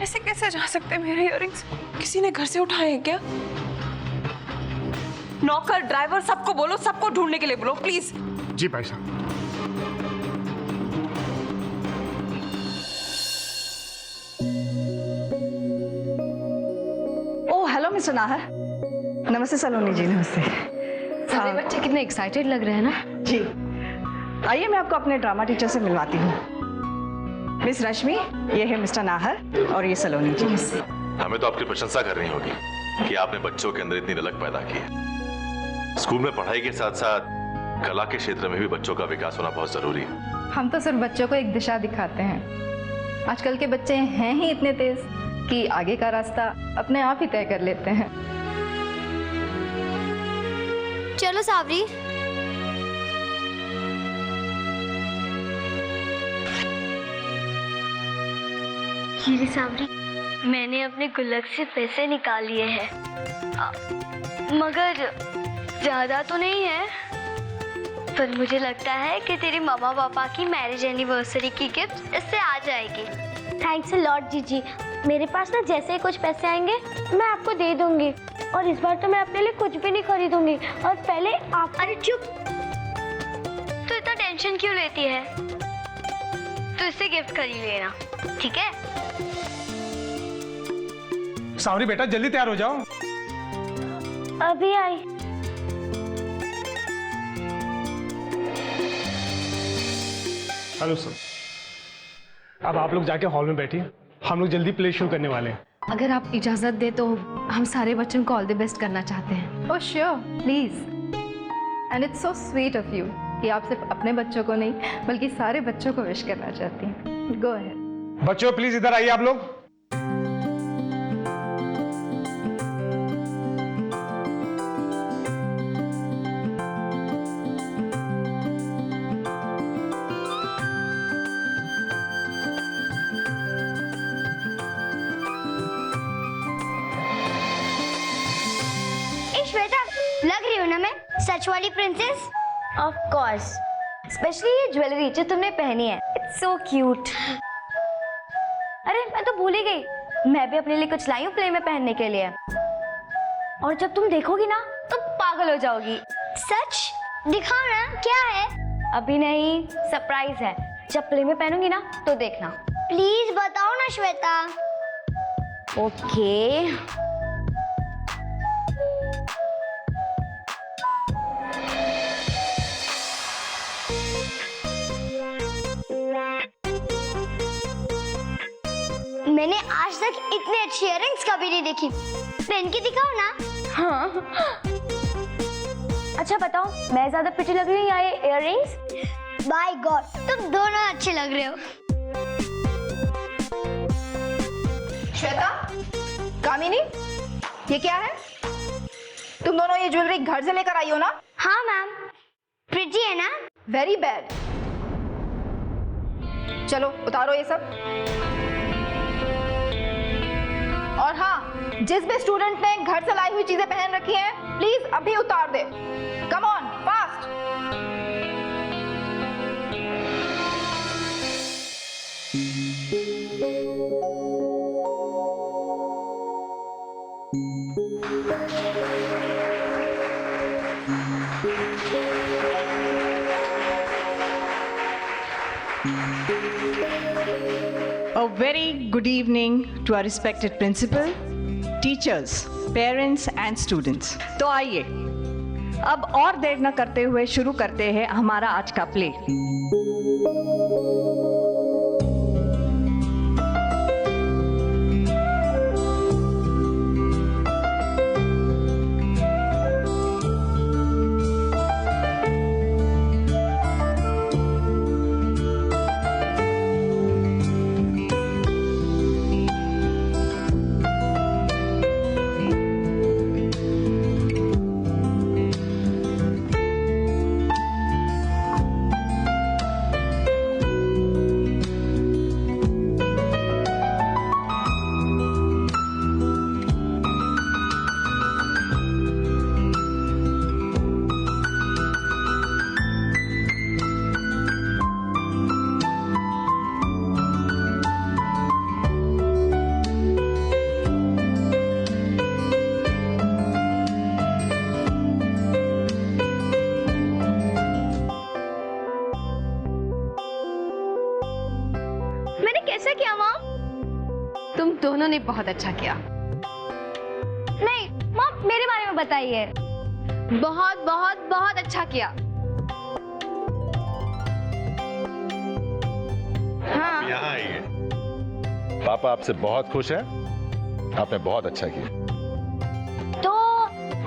ऐसे कैसे जा सकते मेरे इयररिंग्स? किसी ने घर से उठाए हैं क्या? नौकर, ड्राइवर, सबको बोलो, सबको ढूंढने के लिए बोलो प्लीज। जी भाई साहब। Oh hello mister Nahar. नमस्ते सलोनी जी। नमस्ते। सारे बच्चे कितने एक्साइटेड लग रहे हैं ना। जी आइए मैं आपको अपने ड्रामा टीचर से मिलवाती हूँ। मिस रश्मि, ये है मिस्टर नाहर और ये सलोनी जी। हमें तो आपकी प्रशंसा करनी होगी कि आपने बच्चों के अंदर इतनी ललक पैदा की है। स्कूल में पढ़ाई के साथ साथ कला के क्षेत्र में भी बच्चों का विकास होना बहुत जरूरी है। हम तो सिर्फ बच्चों को एक दिशा दिखाते हैं। आजकल के बच्चे हैं ही इतने तेज कि आगे का रास्ता अपने आप ही तय कर लेते हैं। चलो सावरी। ये सावरी, मैंने अपने गुल्लक से पैसे निकाल लिए हैं, मगर ज्यादा तो नहीं है, पर मुझे लगता है कि तेरे मामा पापा की मैरिज एनिवर्सरी की गिफ्ट इससे आ जाएगी। थैंक्स अ लॉट जीजी। मेरे पास ना जैसे ही कुछ पैसे आएंगे मैं आपको दे दूंगी, और इस बार तो मैं अपने लिए कुछ भी नहीं खरीदूंगी, और पहले आप। अरे चुप, तू इतना टेंशन क्यों लेती है? तू इससे गिफ्ट खरीद लेना, ठीक है? सावरी बेटा जल्दी तैयार हो जाओ। अभी आई। Hello sir. अब आप लोग जाके हॉल में बैठिए, हम लोग जल्दी प्ले शुरू करने वाले हैं। अगर आप इजाजत दे तो हम सारे बच्चों को ऑल द बेस्ट करना चाहते हैं। Oh sure, please. And it's so sweet of you कि आप सिर्फ अपने बच्चों को नहीं बल्कि सारे बच्चों को विश करना चाहती हैं। Go ahead. बच्चों प्लीज इधर आइए आप लोग। श्वेता, लग रही हूँ ना मैं सच वाली प्रिंसेस? ऑफ कोर्स, स्पेशली ये ज्वेलरी जो तुमने पहनी है, इट्स सो क्यूट। अरे मैं तो भूल ही गई, मैं भी अपने लिए कुछ लाई हूँ प्ले में पहनने के लिए, और जब तुम देखोगी ना तो पागल हो जाओगी। सच? दिखाओ ना, क्या है? अभी नहीं, सरप्राइज है। जब प्ले में पहनूंगी ना तो देखना। प्लीज बताओ ना श्वेता। ओके। मैंने आज तक इतने अच्छी इयररिंग्स कभी नहीं देखी। पहन के दिखाओ ना। हाँ। अच्छा बताओ, मैं ज्यादा प्रिटी लग रही हूँ या ये इयररिंग्स? बाय गॉड, तुम दोनों अच्छे लग रहे हो। श्वेता, कामिनी, ये क्या है? तुम दोनों ये ज्वेलरी घर से लेकर आई हो ना? हाँ मैम, प्रिटी है ना? Very bad. चलो उतारो ये सब। और हाँ, जिस भी स्टूडेंट ने घर से लाई हुई चीजें पहन रखी हैं, प्लीज अभी उतार दे। Come on, fast. A very good evening to our respected principal, teachers, parents and students. तो आइए अब और देर न करते हुए शुरू करते हैं हमारा आज का प्ले। मैंने कैसा किया माँ? तुम दोनों ने बहुत अच्छा किया। नहीं माँ, मेरे बारे में बताइए। बहुत बहुत बहुत अच्छा किया। हाँ। यहाँ आइए। पापा आपसे बहुत खुश हैं। आपने बहुत अच्छा किया। तो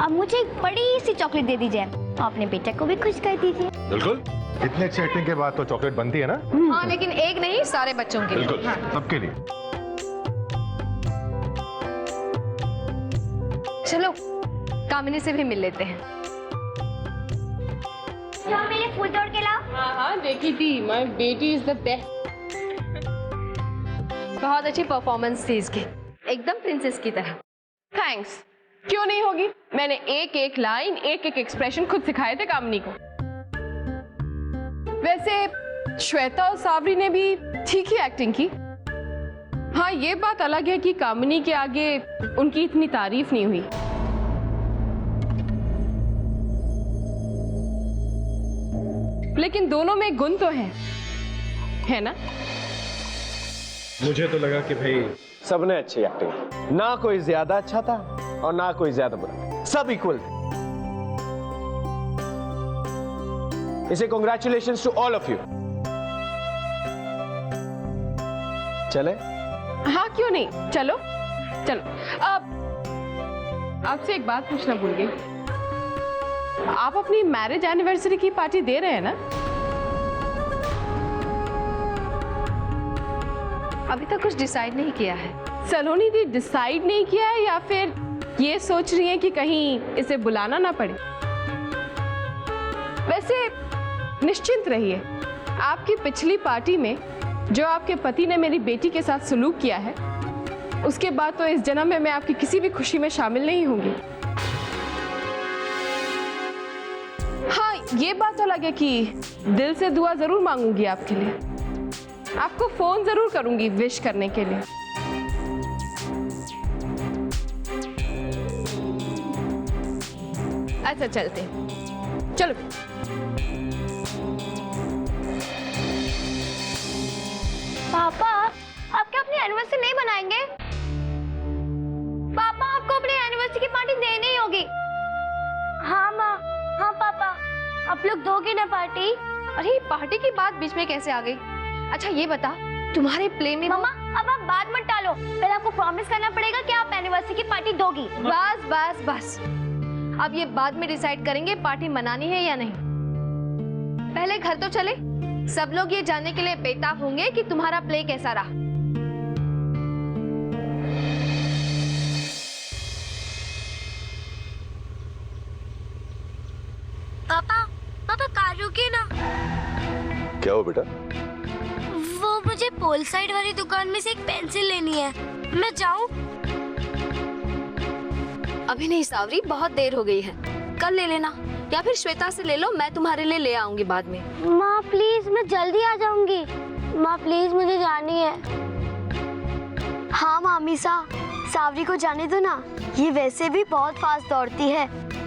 अब मुझे एक बड़ी सी चॉकलेट दे दीजिए। अपने बेटे को भी खुश कर दीजिए। बिल्कुल। इतनी अच्छी एक्टिंग के बाद तो चॉकलेट बनती है ना? हाँ, लेकिन एक नहीं, सारे बच्चों के लिए। बिल्कुल, सबके लिए। चलो कामिनी से भी मिल लेते हैं। तो मेरे फूल तोड़ के लाओ। हाँ देखी थी। माय बेटी इज द बेस्ट। बहुत अच्छी परफॉर्मेंस थी इसकी, एकदम प्रिंसेस की तरह। थैंक्स। क्यों नहीं होगी? मैंने एक एक लाइन, एक एक एक्सप्रेशन खुद सिखाए थे कामिनी को। वैसे श्वेता और सावरी ने भी ठीक ही एक्टिंग की। हाँ, ये बात अलग है कि कामिनी के आगे उनकी इतनी तारीफ नहीं हुई। लेकिन दोनों में गुण तो है ना? मुझे तो लगा कि भाई सबने अच्छी एक्टिंग की, ना कोई ज्यादा अच्छा था और ना कोई ज्यादा बुरा, सब इक्वल थे। इसे congratulations to all of you. चले? हाँ, क्यों नहीं, चलो चलो। अब आपसे एक बात पूछना भूल गई। आप अपनी मैरिज एनिवर्सरी की पार्टी दे रहे हैं ना? अभी तक कुछ डिसाइड नहीं किया है। सलोनी दी डिसाइड नहीं किया है या फिर ये सोच रही है कि कहीं इसे बुलाना ना पड़े? वैसे निश्चिंत रहिए, आपकी पिछली पार्टी में जो आपके पति ने मेरी बेटी के साथ सलूक किया है, उसके बाद तो इस जन्म में मैं आपकी किसी भी खुशी में शामिल नहीं होंगी। हाँ, ये बात अलग है कि दिल से दुआ जरूर मांगूंगी आपके लिए। आपको फोन जरूर करूंगी विश करने के लिए। अच्छा, चलते हैं। चलो। पापा, आप क्या अपनी एनिवर्सरी नहीं मनाएंगे? पापा, आपको अपनी एनिवर्सरी की पार्टी देनी ही होगी। हाँ माँ, हाँ पापा, आप लोग दोगे ना पार्टी? अरे पार्टी की बात बीच में कैसे आ गई? अच्छा ये बता, तुम्हारे प्ले में मम्मा, अब आप बात मत टालो। पहले आपको प्रॉमिस करना पड़ेगा कि आप एनिवर्सरी की पार्टी दोगी। बस बस बस, अब ये बाद में डिसाइड करेंगे पार्टी मनानी है या नहीं। पहले घर तो चले, सब लोग ये जानने के लिए बेताब होंगे कि तुम्हारा प्ले कैसा रहा। पापा, पापा कार रुकिए ना। क्या हो बेटा? वो मुझे पोल साइड वाली दुकान में से एक पेंसिल लेनी है। मैं जाऊं? अभी नहीं सावरी, बहुत देर हो गई है, कल ले लेना या फिर श्वेता से ले लो, मैं तुम्हारे लिए ले आऊंगी बाद में। माँ प्लीज, मैं जल्दी आ जाऊंगी। माँ प्लीज, मुझे जानी है। हाँ मामी सा, सावरी को जाने दो ना, ये वैसे भी बहुत फास्ट दौड़ती है,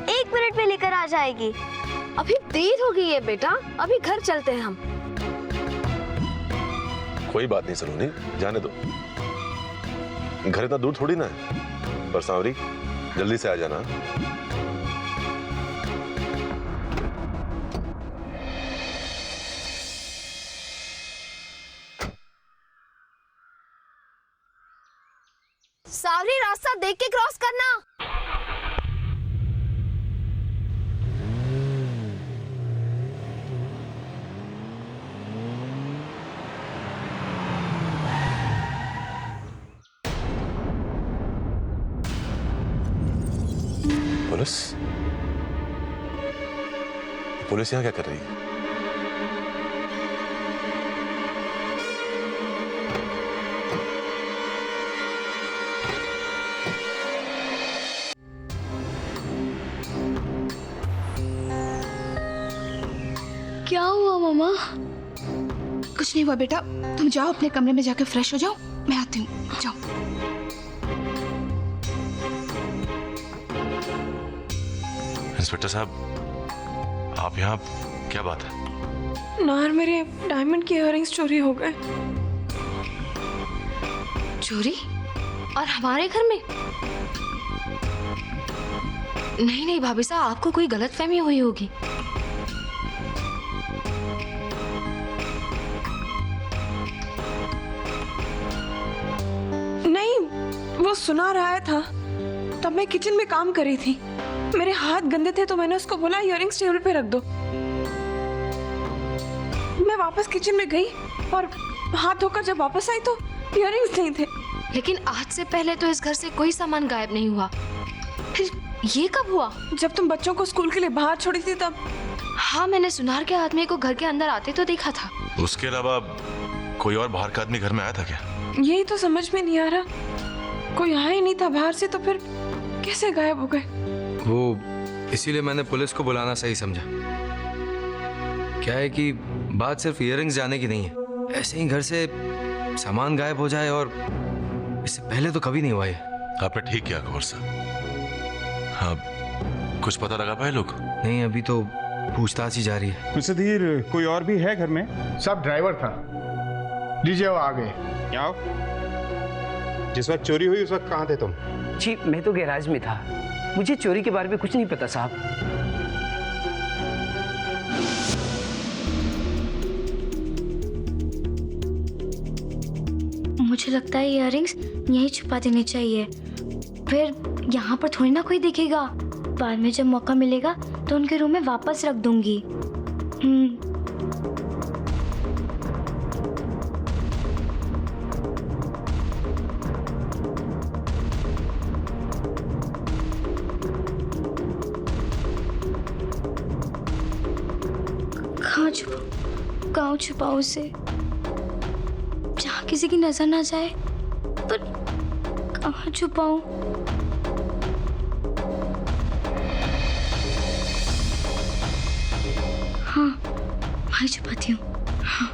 1 मिनट में लेकर आ जाएगी। अभी देर हो गई है बेटा, अभी घर चलते हैं हम। कोई बात नहीं सलोनी, जाने दो। घर इतना दूर थोड़ी ना है। पर सांवरी, जल्दी से आ जाना। सावरी, रास्ता देख के क्रॉस करना। पुलिस? पुलिस यहाँ क्या कर रही है? क्या हुआ मामा? कुछ नहीं हुआ बेटा, तुम जाओ अपने कमरे में जाकर फ्रेश हो जाओ, मैं आती हूँ। जाओ। इंस्पेक्टर साहब, आप यहाँ, क्या बात है? नार, मेरे डायमंड के इयररिंग्स चोरी हो गए। चोरी? और हमारे घर में? नहीं नहीं भाभी साहब, आपको कोई गलतफहमी हुई होगी। नहीं, वो सुना रहा था, तब मैं किचन में काम कर रही थी। मेरे हाथ गंदे थे तो मैंने उसको बोला इयररिंग्स टेबल पे रख दो। मैं वापस किचन में गई और हाथ धोकर जब वापस आई तो इयररिंग्स नहीं थे। लेकिन आज से पहले तो इस घर से कोई सामान गायब नहीं हुआ, फिर ये कब हुआ? जब तुम बच्चों को स्कूल के लिए बाहर छोड़ी थी तब। हाँ, मैंने सुनार के आदमी को घर के अंदर आते तो देखा था। उसके अलावा कोई और बाहर का आदमी घर में आया था क्या? यही तो समझ में नहीं आ रहा, कोई आया ही नहीं था बाहर से, तो फिर कैसे गायब हो गए? वो इसीलिए मैंने पुलिस को बुलाना सही समझा। क्या है कि बात सिर्फ इयररिंग्स जाने की नहीं है, ऐसे ही घर से सामान गायब हो जाए, और इससे पहले तो कभी नहीं हुआ ये। आपने ठीक किया गौर साहब। हाँ, कुछ पता लगा पाए लोग? नहीं, अभी तो पूछताछ ही जारी है। मिस्टर धीर, कोई और भी है घर में? सब ड्राइवर था। लीजिए, वो आ गए। आओ। जिस वक्त चोरी हुई उस वक्त कहाँ थे तुम? जी, मैं तो गैराज में था, मुझे चोरी के बारे में कुछ नहीं पता साहब। मुझे लगता है इयररिंग्स यहीं छुपा देने चाहिए, फिर यहाँ पर थोड़ी ना कोई दिखेगा। बाद में जब मौका मिलेगा तो उनके रूम में वापस रख दूंगी। कहाँ छुपाऊं उसे, जहाँ किसी की नजर ना जाए, पर कहाँ छुपाऊं? हाँ, वहीं छुपाती हूँ। हाँ।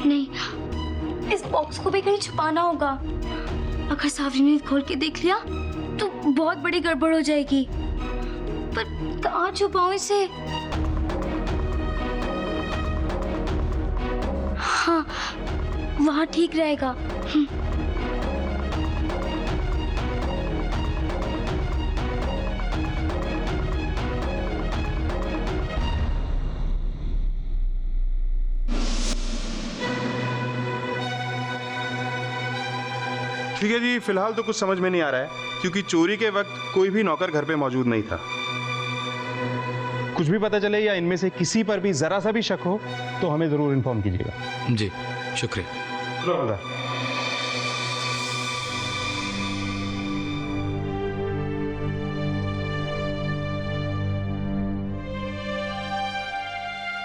नहीं, इस बॉक्स को भी कहीं छुपाना होगा। अगर सावरी ने खोल के देख लिया तो बहुत बड़ी गड़बड़ हो जाएगी। पर कहाँ छुपाऊं इसे? हाँ, वहाँ ठीक रहेगा। ठीक है जी, फिलहाल तो कुछ समझ में नहीं आ रहा है, क्योंकि चोरी के वक्त कोई भी नौकर घर पे मौजूद नहीं था। कुछ भी पता चले या इनमें से किसी पर भी जरा सा भी शक हो तो हमें जरूर इन्फॉर्म कीजिएगा। जी, शुक्रिया।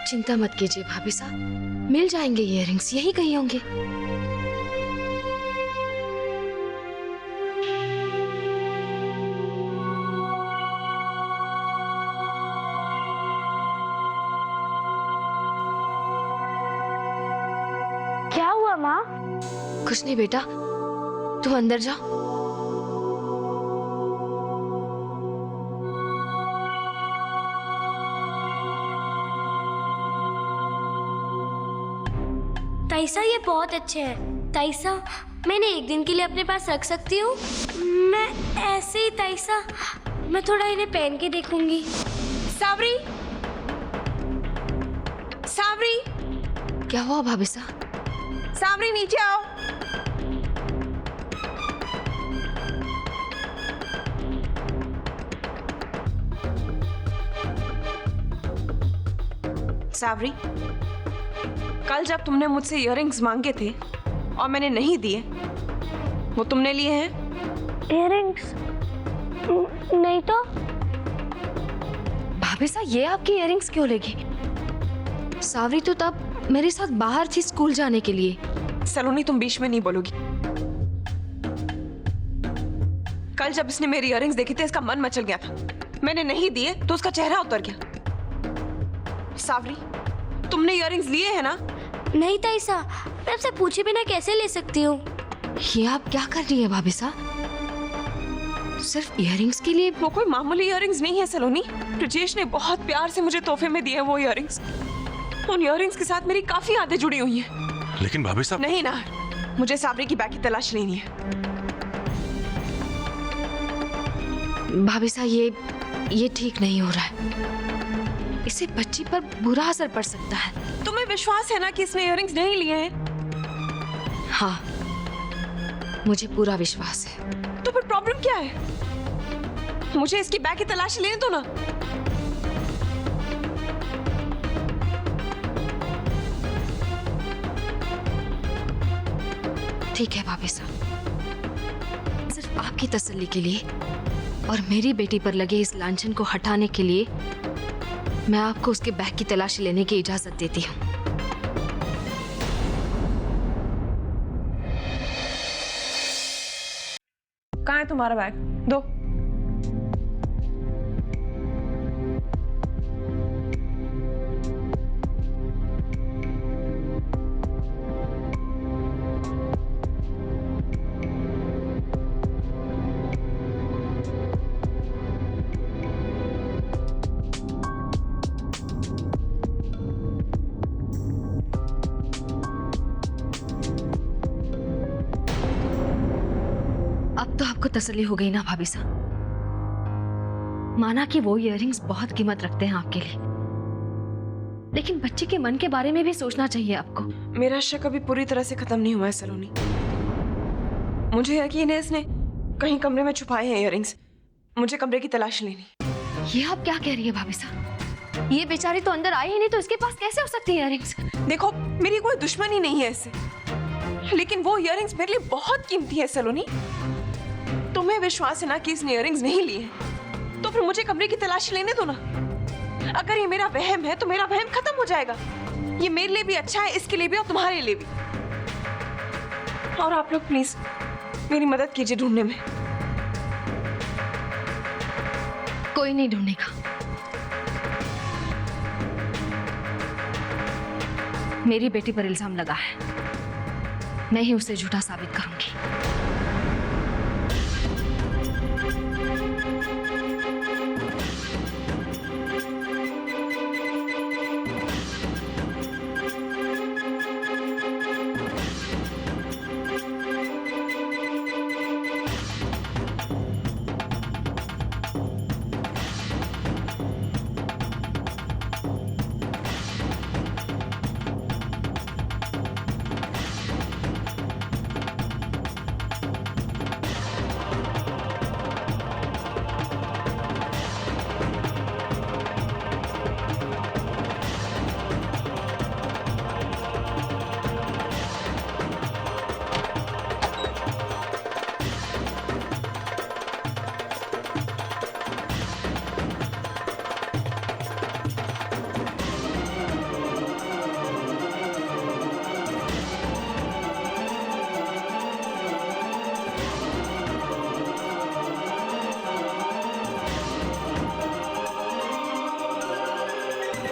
चिंता मत कीजिए भाभी साहब, मिल जाएंगे इयररिंग्स, यही कहीं होंगे। क्या हुआ माँ? कुछ नहीं बेटा, तुम अंदर जाओ। ताइसा, ये बहुत अच्छे हैं। ताइसा, मैंने एक दिन के लिए अपने पास रख सकती हूँ? मैं ऐसे ही ताइसा, मैं थोड़ा इन्हें पहन के देखूंगी। सावरी, सावरी, क्या हुआ भाभी साहब? सावरी नीचे आओ। सावरी, कल जब तुमने मुझसे इयररिंग्स मांगे थे और मैंने नहीं दिए, वो तुमने लिए हैं? इयररिंग्स नहीं तो। भाभी साहब, ये आपकी इयररिंग्स क्यों लेगी? सावरी तो तब मेरे साथ बाहर थी स्कूल जाने के लिए। सलोनी, तुम बीच में नहीं बोलोगी। कल जब इसने मेरी इयररिंग्स देखी थी, इसका मन मचल गया था। मैंने नहीं दिए तो उसका चेहरा उतर गया। सावरी, तुमने इयररिंग्स लिए हैं ना? नहीं ताइसा, मैं आपसे पूछे बिना कैसे ले सकती हूँ? ये आप क्या कर रही है भाभी साहब? सिर्फ इयररिंग्स के लिए? वो कोई मामूली इयररिंग्स नहीं है सलोनी। ब्रिजेश ने बहुत प्यार से मुझे तोहफे में दिए वो इयररिंग्स। उन इयररिंग्स के साथ मेरी काफी यादें जुड़ी हुई हैं। लेकिन भाभी साहब। नहीं ना, मुझे साबरी की बैग की तलाश लेनी है। भाभी साहब ये ठीक नहीं हो रहा है। इससे बच्ची पर बुरा असर पड़ सकता है। तुम्हें विश्वास है ना कि इसने इयररिंग्स नहीं लिए हैं? हाँ, मुझे पूरा विश्वास है। तो फिर प्रॉब्लम क्या है? मुझे इसकी बैग की तलाशी लेने दो ना। ठीक है भाभी साहब, सिर्फ आपकी तसल्ली के लिए और मेरी बेटी पर लगे इस लांछन को हटाने के लिए मैं आपको उसके बैग की तलाशी लेने की इजाजत देती हूँ। कहाँ है तुम्हारा बैग? दो। अब तो आपको तसल्ली हो गई ना भाभी साहब? माना कि वो इयररिंग्स बहुत कीमत रखते हैं आपके लिए, लेकिन बच्चे के मन के बारे में भी सोचना चाहिए आपको। मेरा शक अभी पूरी तरह से खत्म नहीं हुआ है सलोनी। मुझे यकीन है इसने कहीं कमरे में छुपाए हैं इयररिंग्स। मुझे कमरे की तलाश लेनी। ये आप क्या कह रही है भाभी साहब? ये बेचारी तो अंदर आई ही नहीं, तो इसके पास कैसे हो सकती है इयररिंग्स? देखो, मेरी कोई दुश्मनी नहीं है इससे, लेकिन वो इयररिंग्स मेरे लिए बहुत कीमती है सलोनी। तुम्हें विश्वास है ना कि इसने इयररिंग्स नहीं लिए हैं, तो फिर मुझे कमरे की तलाशी लेने दो ना। अगर ये मेरा वहम है तो मेरा वहम खत्म हो जाएगा। ये मेरे लिए भी अच्छा है, इसके लिए भी और तुम्हारे लिए भी। और आप लोग प्लीज मेरी मदद कीजिए ढूंढने में। कोई नहीं ढूंढेगा। मेरी बेटी पर इल्जाम लगा है, मैं ही उसे झूठा साबित करूंगी।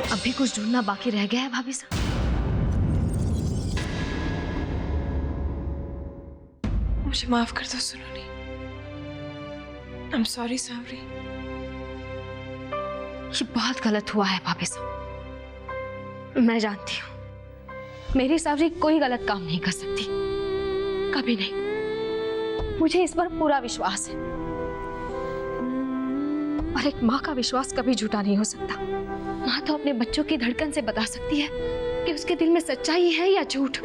अभी कुछ ढूंढना बाकी रह गया है भाभी साहब? मुझे माफ कर दो सलोनी। आई एम सॉरी सावरी। ये बहुत गलत हुआ है भाभी साहब। मैं जानती हूँ मेरी सावरी कोई गलत काम नहीं कर सकती, कभी नहीं। मुझे इस पर पूरा विश्वास है, और एक माँ का विश्वास कभी झूठा नहीं हो सकता। माँ तो अपने बच्चों की धड़कन से बता सकती है कि उसके दिल में सच्चाई है या झूठ।